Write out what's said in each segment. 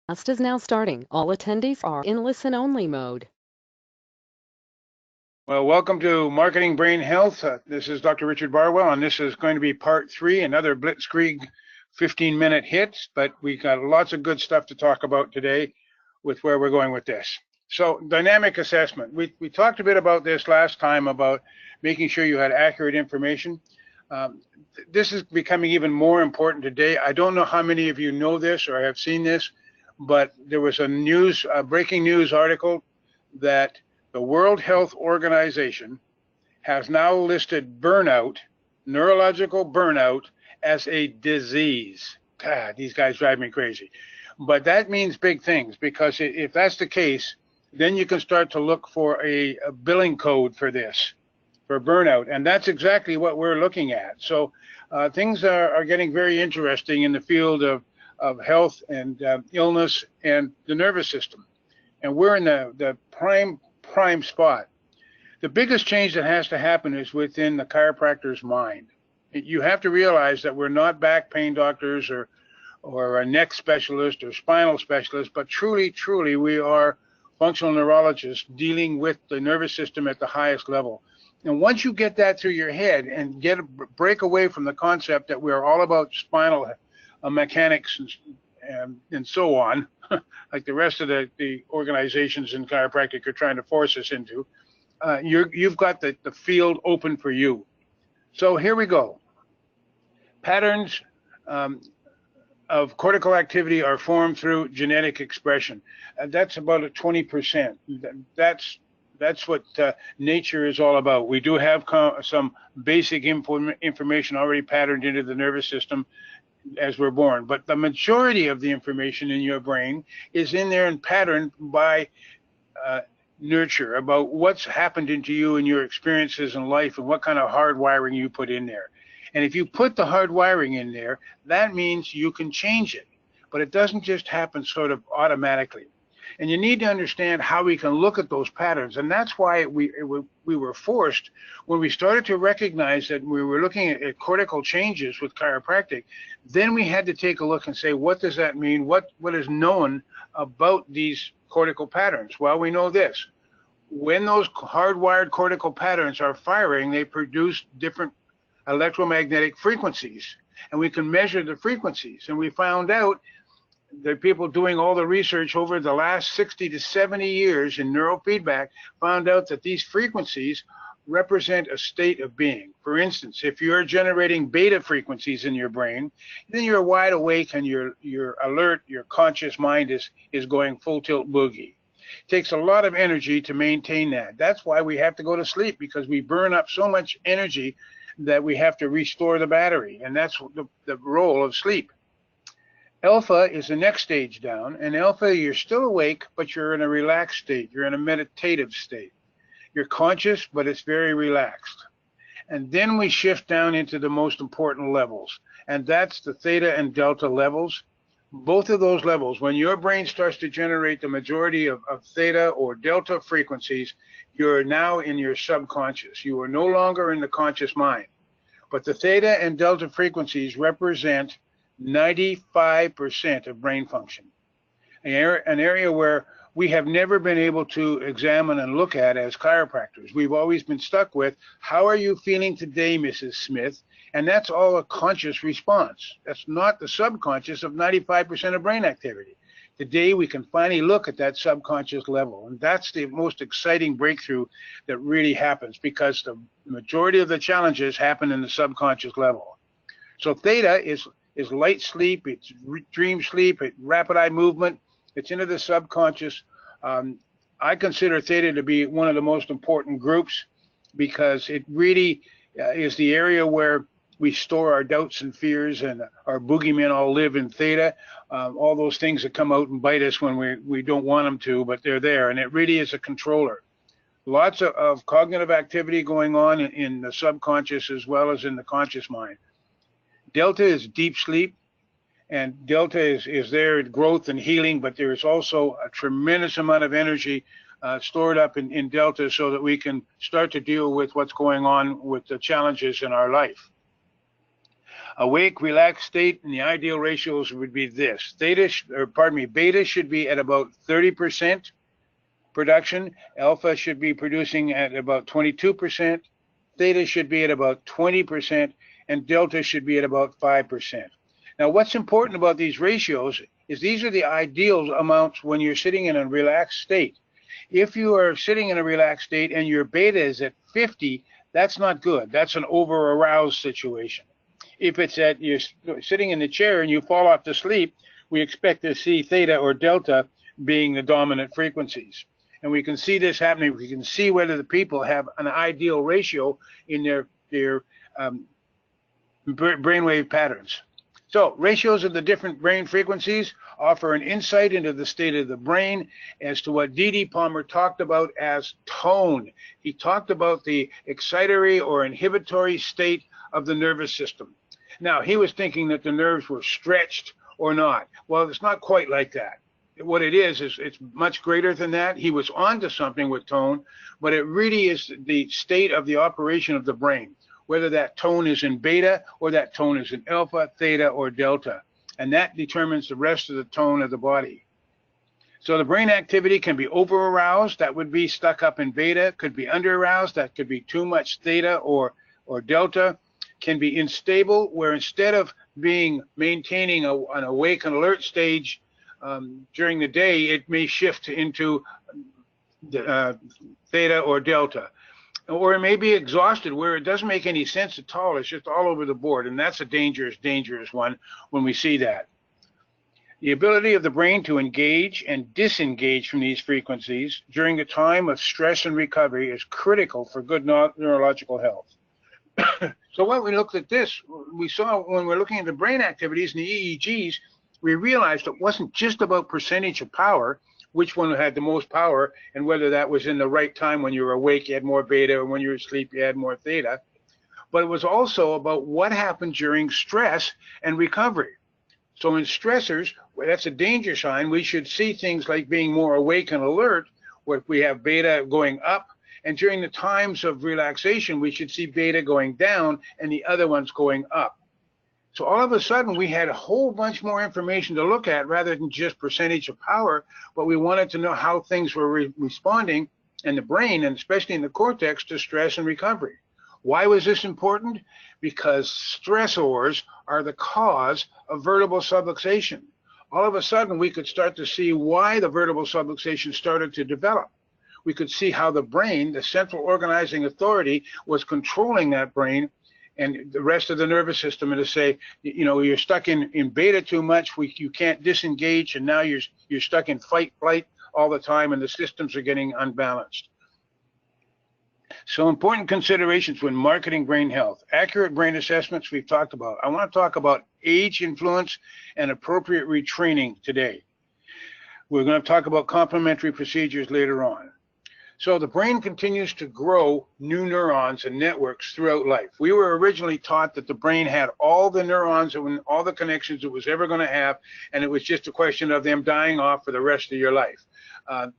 Class is now starting. All attendees are in listen-only mode. Well, welcome to Marketing Brain Health. This is Dr. Richard Barwell, and this is going to be part 3, another blitzkrieg 15-minute hits, but we got lots of good stuff to talk about today with where we're going with this. So dynamic assessment. We talked a bit about this last time about making sure you had accurate information. This is becoming even more important today. I don't know how many of you know this or have seen this, but there was a breaking news article that the World Health Organization has now listed burnout, neurological burnout, as a disease. God, these guys drive me crazy. But that means big things, because if that's the case, then you can start to look for a billing code for this, for burnout. And that's exactly what we're looking at. So things are getting very interesting in the field of health and illness and the nervous system. And we're in the prime spot. The biggest change that has to happen is within the chiropractor's mind. You have to realize that we're not back pain doctors or a neck specialist or spinal specialist, but truly we are functional neurologists dealing with the nervous system at the highest level. And once you get that through your head and break away from the concept that we're all about spinal mechanics and so on, like the rest of the organizations in chiropractic are trying to force us into, you've got the field open for you. So here we go. Patterns of cortical activity are formed through genetic expression. That's about 20%. That's what nature is all about. We do have some basic information already patterned into the nervous system as we're born, but the majority of the information in your brain is in there and patterned by nurture, about what's happened into you and your experiences in life and what kind of hardwiring you put in there. And if you put the hardwiring in there, that means you can change it, but it doesn't just happen sort of automatically. And you need to understand how we can look at those patterns. And that's why we were forced, when we started to recognize that we were looking at cortical changes with chiropractic, then we had to take a look and say, what does that mean? What is known about these cortical patterns? Well, we know this. When those hardwired cortical patterns are firing, they produce different electromagnetic frequencies. And we can measure the frequencies. And we found out, the people doing all the research over the last 60 to 70 years in neurofeedback found out that these frequencies represent a state of being. For instance, if you're generating beta frequencies in your brain, then you're wide awake and you're alert, your conscious mind is going full tilt boogie. It takes a lot of energy to maintain that. That's why we have to go to sleep, because we burn up so much energy that we have to restore the battery, and that's the role of sleep. Alpha is the next stage down, and alpha, you're still awake, but you're in a relaxed state. You're in a meditative state. You're conscious, but it's very relaxed. And then we shift down into the most important levels, and that's the theta and delta levels. Both of those levels, when your brain starts to generate the majority of theta or delta frequencies, you're now in your subconscious. You are no longer in the conscious mind. But the theta and delta frequencies represent 95% of brain function, an area where we have never been able to examine and look at as chiropractors. We've always been stuck with, how are you feeling today, Mrs. Smith? And that's all a conscious response. That's not the subconscious of 95% of brain activity. Today, we can finally look at that subconscious level. And that's the most exciting breakthrough that really happens, because the majority of the challenges happen in the subconscious level. So theta is light sleep, it's dream sleep, it's rapid eye movement, it's into the subconscious. I consider theta to be one of the most important groups, because it really is the area where we store our doubts and fears, and our boogeymen all live in theta. All those things that come out and bite us when we don't want them to, but they're there, and it really is a controller. Lots of cognitive activity going on in the subconscious as well as in the conscious mind. Delta is deep sleep, and delta is there in growth and healing, but there is also a tremendous amount of energy stored up in delta, so that we can start to deal with what's going on with the challenges in our life. Awake, relaxed state, and the ideal ratios would be this. Beta should be at about 30% production. Alpha should be producing at about 22%. Theta should be at about 20%, and delta should be at about 5%. Now, what's important about these ratios is these are the ideal amounts when you're sitting in a relaxed state. If you are sitting in a relaxed state and your beta is at 50, that's not good. That's an over-aroused situation. If it's at you're sitting in the chair and you fall off to sleep, we expect to see theta or delta being the dominant frequencies. And we can see this happening. We can see whether the people have an ideal ratio in their brainwave patterns. So ratios of the different brain frequencies offer an insight into the state of the brain as to what D.D. Palmer talked about as tone. He talked about the excitatory or inhibitory state of the nervous system. Now, he was thinking that the nerves were stretched or not. Well, it's not quite like that. What it is it's much greater than that. He was onto something with tone, but it really is the state of the operation of the brain, whether that tone is in beta or that tone is in alpha, theta, or delta. And that determines the rest of the tone of the body. So the brain activity can be over-aroused. That would be stuck up in beta. Could be under-aroused. That could be too much theta or delta. Can be unstable, where instead of maintaining an awake and alert stage during the day, it may shift into theta or delta. Or it may be exhausted, where it doesn't make any sense at all. It's just all over the board, and that's a dangerous one when we see that. The ability of the brain to engage and disengage from these frequencies during the time of stress and recovery is critical for good neurological health. So when we looked at this, we saw when we're looking at the brain activities and the EEGs, we realized it wasn't just about percentage of power, which one had the most power, and whether that was in the right time. When you were awake, you had more beta, and when you were asleep, you had more theta. But it was also about what happened during stress and recovery. So in stressors, that's a danger sign. We should see things like being more awake and alert, where we have beta going up. And during the times of relaxation, we should see beta going down and the other ones going up. So all of a sudden, we had a whole bunch more information to look at rather than just percentage of power, but we wanted to know how things were responding in the brain, and especially in the cortex, to stress and recovery. Why was this important? Because stressors are the cause of vertebral subluxation. All of a sudden, we could start to see why the vertebral subluxation started to develop. We could see how the brain, the central organizing authority, was controlling that brain and the rest of the nervous system, and to say, you know, you're stuck in beta too much, you can't disengage, and now you're stuck in fight, flight all the time, and the systems are getting unbalanced. So important considerations when marketing brain health. Accurate brain assessments we've talked about. I want to talk about age influence and appropriate retraining today. We're going to talk about complementary procedures later on. So the brain continues to grow new neurons and networks throughout life. We were originally taught that the brain had all the neurons and all the connections it was ever going to have, and it was just a question of them dying off for the rest of your life.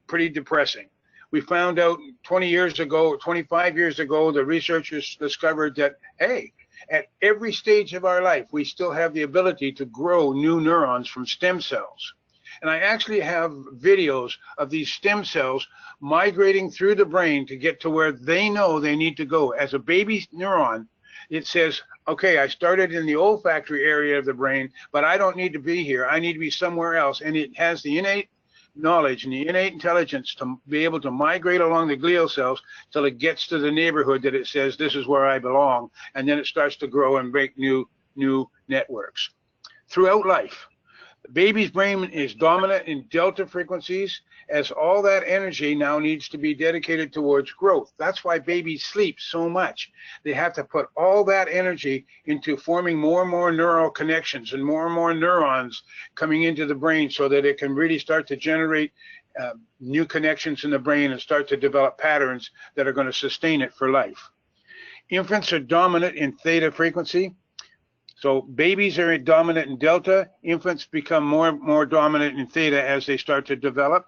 Pretty depressing. We found out 20 years ago, 25 years ago, the researchers discovered that, hey, at every stage of our life, we still have the ability to grow new neurons from stem cells. And I actually have videos of these stem cells migrating through the brain to get to where they know they need to go. As a baby neuron, it says, okay, I started in the olfactory area of the brain, but I don't need to be here. I need to be somewhere else. And it has the innate knowledge and the innate intelligence to be able to migrate along the glial cells till it gets to the neighborhood that it says, this is where I belong. And then it starts to grow and make new networks. Throughout life, the baby's brain is dominant in delta frequencies, as all that energy now needs to be dedicated towards growth. That's why babies sleep so much. They have to put all that energy into forming more and more neural connections and more neurons coming into the brain so that it can really start to generate new connections in the brain and start to develop patterns that are going to sustain it for life. Infants are dominant in theta frequency. So babies are dominant in delta. Infants become more dominant in theta as they start to develop.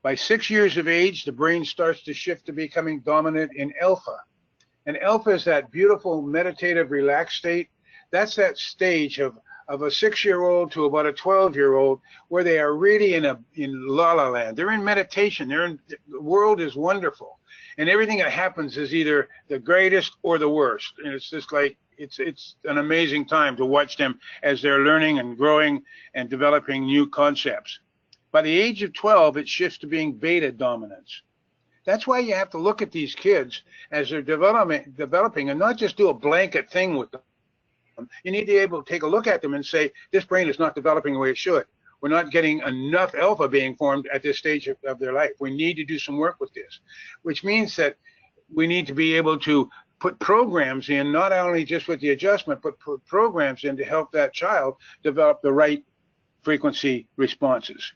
By 6 years of age, the brain starts to shift to becoming dominant in alpha. And alpha is that beautiful meditative relaxed state. That's that stage of a 6-year-old to about a 12-year-old where they are really in la la land. They're in meditation. The world is wonderful, and everything that happens is either the greatest or the worst. And it's just like it's an amazing time to watch them as they're learning and growing and developing new concepts. By the age of 12, it shifts to being beta dominance. That's why you have to look at these kids as they're developing and not just do a blanket thing with them. You need to be able to take a look at them and say, this brain is not developing the way it should. We're not getting enough alpha being formed at this stage of their life. We need to do some work with this, which means that we need to be able to put programs in, not only just with the adjustment, but put programs in to help that child develop the right frequency responses.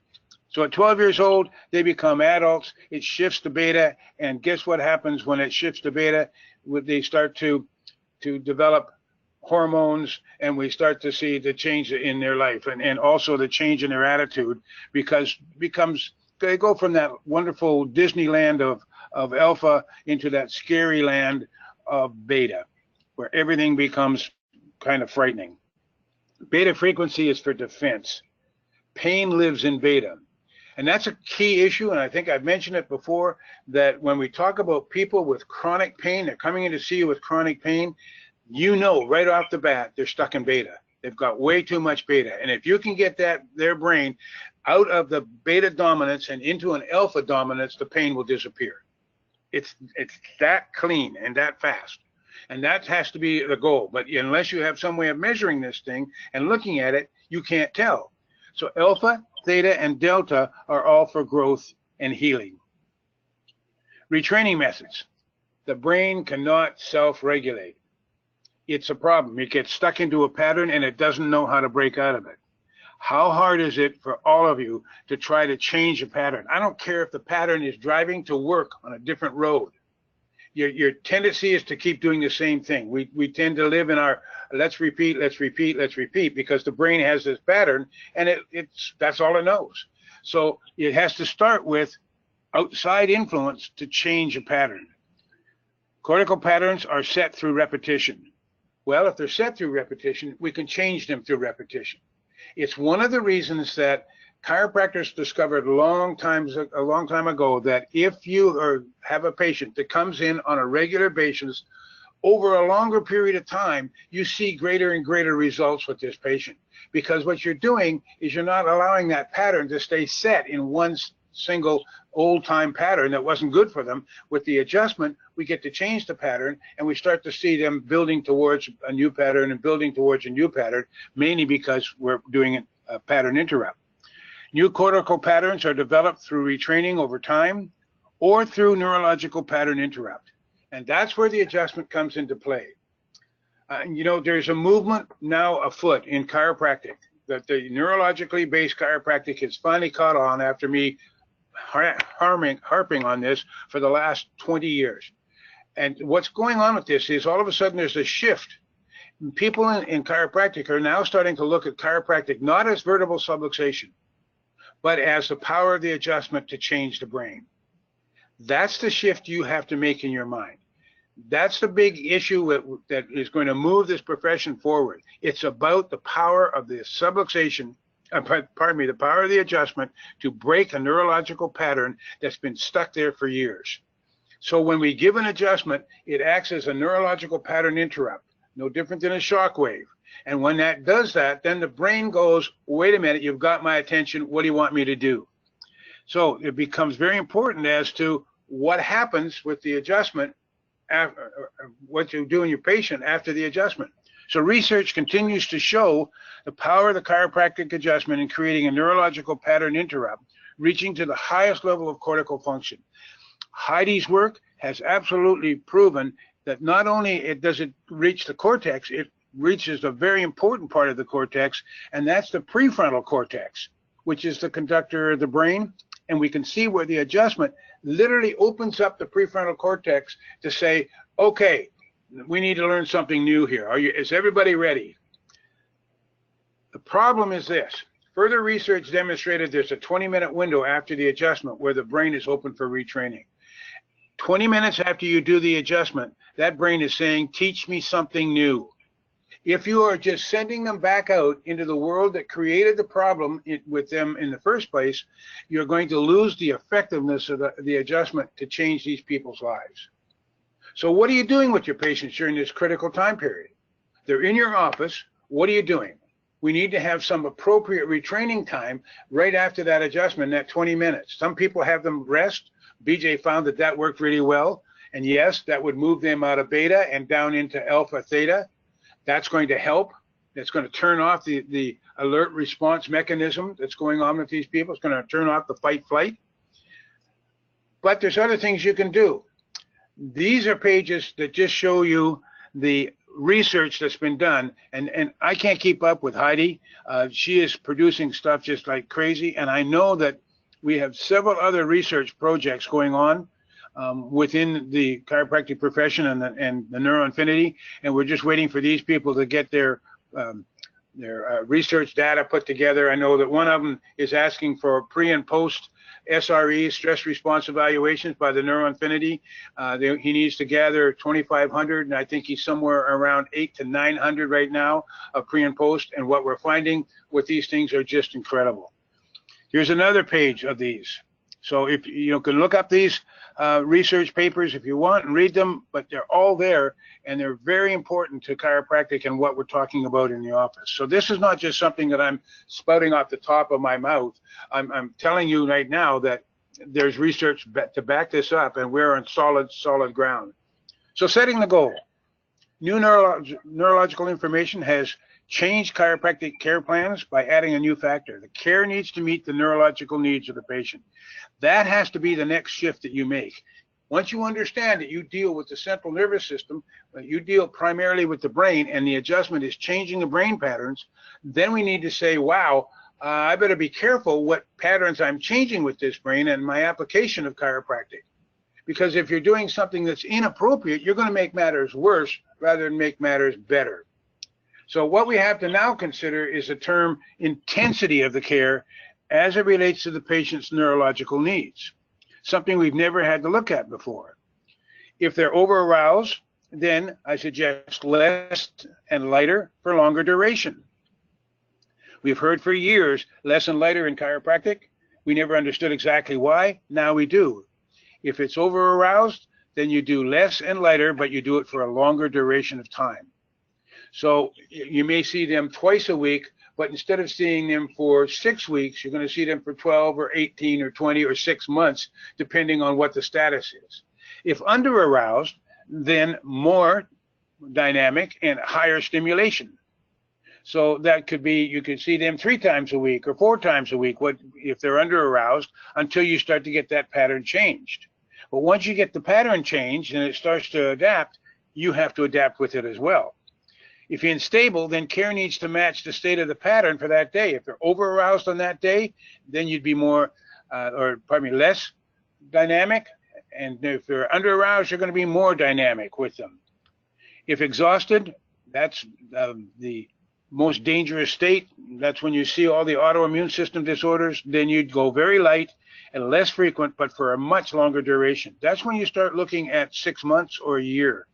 So at 12 years old, they become adults. It shifts to beta, and guess what happens when it shifts to beta? They start to develop hormones, and we start to see the change in their life, and also the change in their attitude, because they go from that wonderful Disneyland of alpha into that scary land of beta, where everything becomes kind of frightening. Beta frequency is for defense. Pain lives in beta. And that's a key issue, and I think I've mentioned it before, that when we talk about people with chronic pain, they're coming in to see you with chronic pain, you know right off the bat they're stuck in beta. They've got way too much beta. And if you can get their brain out of the beta dominance and into an alpha dominance, the pain will disappear. It's that clean and that fast. And that has to be the goal. But unless you have some way of measuring this thing and looking at it, you can't tell. So alpha, theta, and delta are all for growth and healing. Retraining methods. The brain cannot self-regulate. It's a problem. It gets stuck into a pattern and it doesn't know how to break out of it. How hard is it for all of you to try to change a pattern? I don't care if the pattern is driving to work on a different road. Your tendency is to keep doing the same thing. We tend to live in our let's repeat, because the brain has this pattern, and that's all it knows. So it has to start with outside influence to change a pattern. Cortical patterns are set through repetition. Well, if they're set through repetition, we can change them through repetition. It's one of the reasons that chiropractors discovered a long time ago that if you have a patient that comes in on a regular basis over a longer period of time, you see greater and greater results with this patient, because what you're doing is you're not allowing that pattern to stay set in one single old-time pattern that wasn't good for them. With the adjustment, we get to change the pattern, and we start to see them building towards a new pattern and building towards a new pattern, mainly because we're doing a pattern interrupt. New cortical patterns are developed through retraining over time or through neurological pattern interrupt. And that's where the adjustment comes into play. There's a movement now afoot in chiropractic that the neurologically based chiropractic has finally caught on after me harping on this for the last 20 years. And what's going on with this is all of a sudden there's a shift. People in chiropractic are now starting to look at chiropractic not as vertebral subluxation, but as the power of the adjustment to change the brain. That's the shift you have to make in your mind. That's the big issue that is going to move this profession forward. It's about the power of the subluxation, the power of the adjustment to break a neurological pattern that's been stuck there for years. So when we give an adjustment, it acts as a neurological pattern interrupt, no different than a shock wave. And when that does that, then the brain goes, wait a minute, you've got my attention. What do you want me to do? So it becomes very important as to what happens with the adjustment, what you do in your patient after the adjustment. So research continues to show the power of the chiropractic adjustment in creating a neurological pattern interrupt, reaching to the highest level of cortical function. Heidi's work has absolutely proven that not only does it reach the cortex, it reaches a very important part of the cortex, and that's the prefrontal cortex, which is the conductor of the brain. And we can see where the adjustment literally opens up the prefrontal cortex to say, okay, we need to learn something new here. Is everybody ready? The problem is this. Further research demonstrated there's a 20-minute window after the adjustment where the brain is open for retraining. 20 minutes after you do the adjustment, that brain is saying, teach me something new. If you are just sending them back out into the world that created the problem with them in the first place, you're going to lose the effectiveness of the adjustment to change these people's lives. So what are you doing with your patients during this critical time period? They're in your office. What are you doing? We need to have some appropriate retraining time right after that adjustment, that 20 minutes. Some people have them rest. BJ found that that worked really well. And yes, that would move them out of beta and down into alpha theta. That's going to help. It's going to turn off the alert response mechanism that's going on with these people. It's going to turn off the fight flight. But there's other things you can do. These are pages that just show you the research that's been done, and I can't keep up with Heidi. She is producing stuff just like crazy, and I know that we have several other research projects going on within the chiropractic profession and the NeuroInfiniti, and we're just waiting for these people to get their research data put together. I know that one of them is asking for pre and post SRE, stress response evaluations, by the NeuroInfiniti. He needs to gather 2,500, and I think he's somewhere around 800 to 900 right now of pre and post. And what we're finding with these things are just incredible. Here's another page of these. So if you can look up these research papers if you want and read them, but they're all there, and they're very important to chiropractic and what we're talking about in the office. So this is not just something that I'm spouting off the top of my mouth. I'm telling you right now that there's research to back this up, and we're on solid ground. So setting the goal. New neurological information has changed chiropractic care plans by adding a new factor. The care needs to meet the neurological needs of the patient. That has to be the next shift that you make. Once you understand that you deal with the central nervous system, you deal primarily with the brain, and the adjustment is changing the brain patterns, then we need to say, wow, I better be careful what patterns I'm changing with this brain and my application of chiropractic. Because if you're doing something that's inappropriate, you're going to make matters worse rather than make matters better. So what we have to now consider is the term intensity of the care as it relates to the patient's neurological needs, something we've never had to look at before. If they're over-aroused, then I suggest less and lighter for longer duration. We've heard for years less and lighter in chiropractic. We never understood exactly why. Now we do. If it's over-aroused, then you do less and lighter, but you do it for a longer duration of time. So you may see them twice a week, but instead of seeing them for 6 weeks, you're going to see them for 12 or 18 or 20 or 6 months, depending on what the status is. If under-aroused, then more dynamic and higher stimulation. So that could be, you could see them 3 times a week or 4 times a week if they're under-aroused, until you start to get that pattern changed. But once you get the pattern changed and it starts to adapt, you have to adapt with it as well. If you're unstable, then care needs to match the state of the pattern for that day. If they're over-aroused on that day, then you'd be less dynamic. And if they're under-aroused, you're going to be more dynamic with them. If exhausted, that's the most dangerous state. That's when you see all the autoimmune system disorders. Then you'd go very light and less frequent, but for a much longer duration. That's when you start looking at 6 months or a year.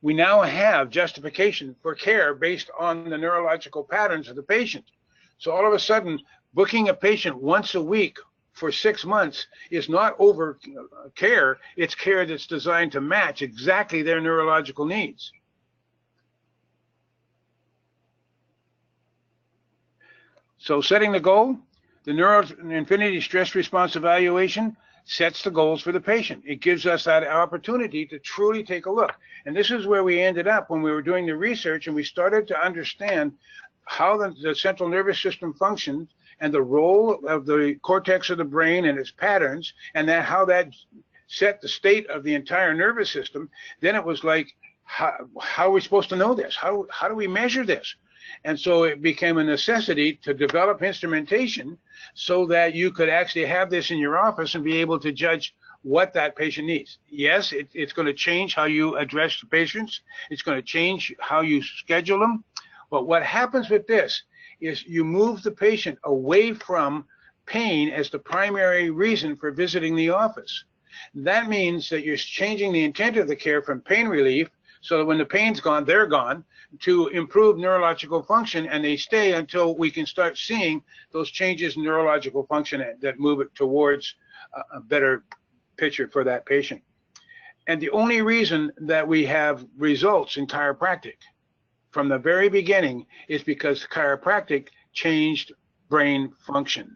We now have justification for care based on the neurological patterns of the patient. So all of a sudden, booking a patient once a week for 6 months is not over care. It's care that's designed to match exactly their neurological needs. So setting the goal, the NeuroInfiniti stress response evaluation sets the goals for the patient. It gives us that opportunity to truly take a look. And this is where we ended up when we were doing the research, and we started to understand how the central nervous system functions and the role of the cortex of the brain and its patterns, and how that set the state of the entire nervous system. Then it was like, how are we supposed to know this? How do we measure this? And so it became a necessity to develop instrumentation so that you could actually have this in your office and be able to judge what that patient needs. Yes, it's going to change how you address the patients. It's going to change how you schedule them. But what happens with this is you move the patient away from pain as the primary reason for visiting the office. That means that you're changing the intent of the care from pain relief so that when the pain's gone, they're gone, to improve neurological function, and they stay until we can start seeing those changes in neurological function that move it towards a better picture for that patient. And the only reason that we have results in chiropractic from the very beginning is because chiropractic changed brain function.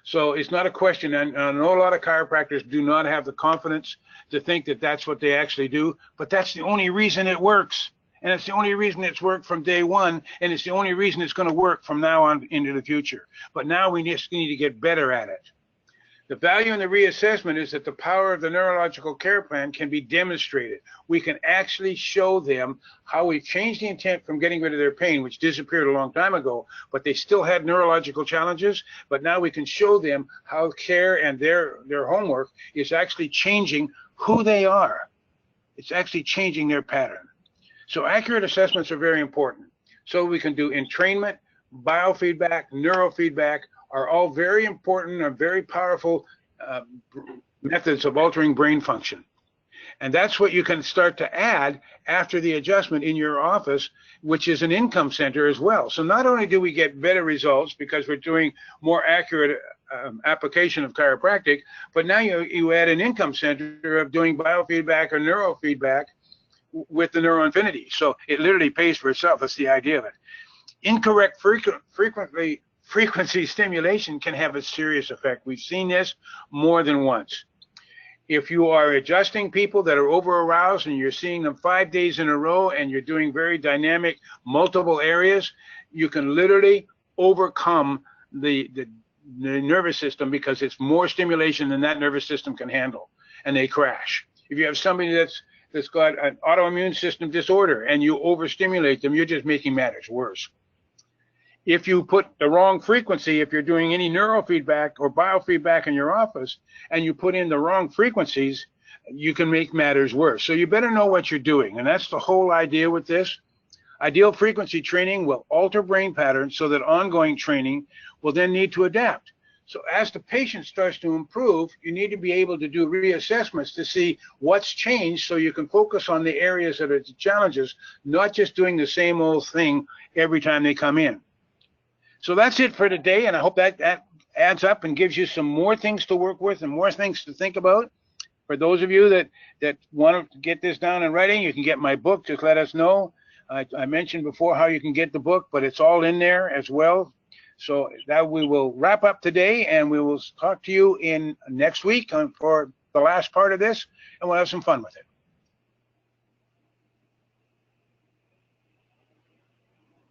So it's not a question, and I know a lot of chiropractors do not have the confidence to think that that's what they actually do, but that's the only reason it works. And it's the only reason it's worked from day one, and it's the only reason it's going to work from now on into the future. But now we just need to get better at it. The value in the reassessment is that the power of the neurological care plan can be demonstrated. We can actually show them how we've changed the intent from getting rid of their pain, which disappeared a long time ago, but they still had neurological challenges. But now we can show them how care and their homework is actually changing who they are. It's actually changing their pattern. So accurate assessments are very important. So we can do entrainment, biofeedback, neurofeedback, are all very important and very powerful methods of altering brain function. And that's what you can start to add after the adjustment in your office, which is an income center as well. So not only do we get better results because we're doing more accurate application of chiropractic, but now you add an income center of doing biofeedback or neurofeedback with the NeuroInfiniti. So it literally pays for itself. That's the idea of it. Incorrect frequency stimulation can have a serious effect. We've seen this more than once. If you are adjusting people that are over aroused and you're seeing them 5 days in a row and you're doing very dynamic multiple areas, you can literally overcome the nervous system because it's more stimulation than that nervous system can handle, and they crash. If you have somebody that's got an autoimmune system disorder and you overstimulate them, you're just making matters worse. If you put the wrong frequency, if you're doing any neurofeedback or biofeedback in your office and you put in the wrong frequencies, you can make matters worse. So you better know what you're doing. And that's the whole idea with this. Ideal frequency training will alter brain patterns so that ongoing training will then need to adapt. So as the patient starts to improve, you need to be able to do reassessments to see what's changed so you can focus on the areas that are the challenges, not just doing the same old thing every time they come in. So that's it for today, and I hope that adds up and gives you some more things to work with and more things to think about. For those of you that want to get this down in writing, you can get my book. Just let us know. I mentioned before how you can get the book, but it's all in there as well. So that we will wrap up today, and we will talk to you in next week for the last part of this, and we'll have some fun with it.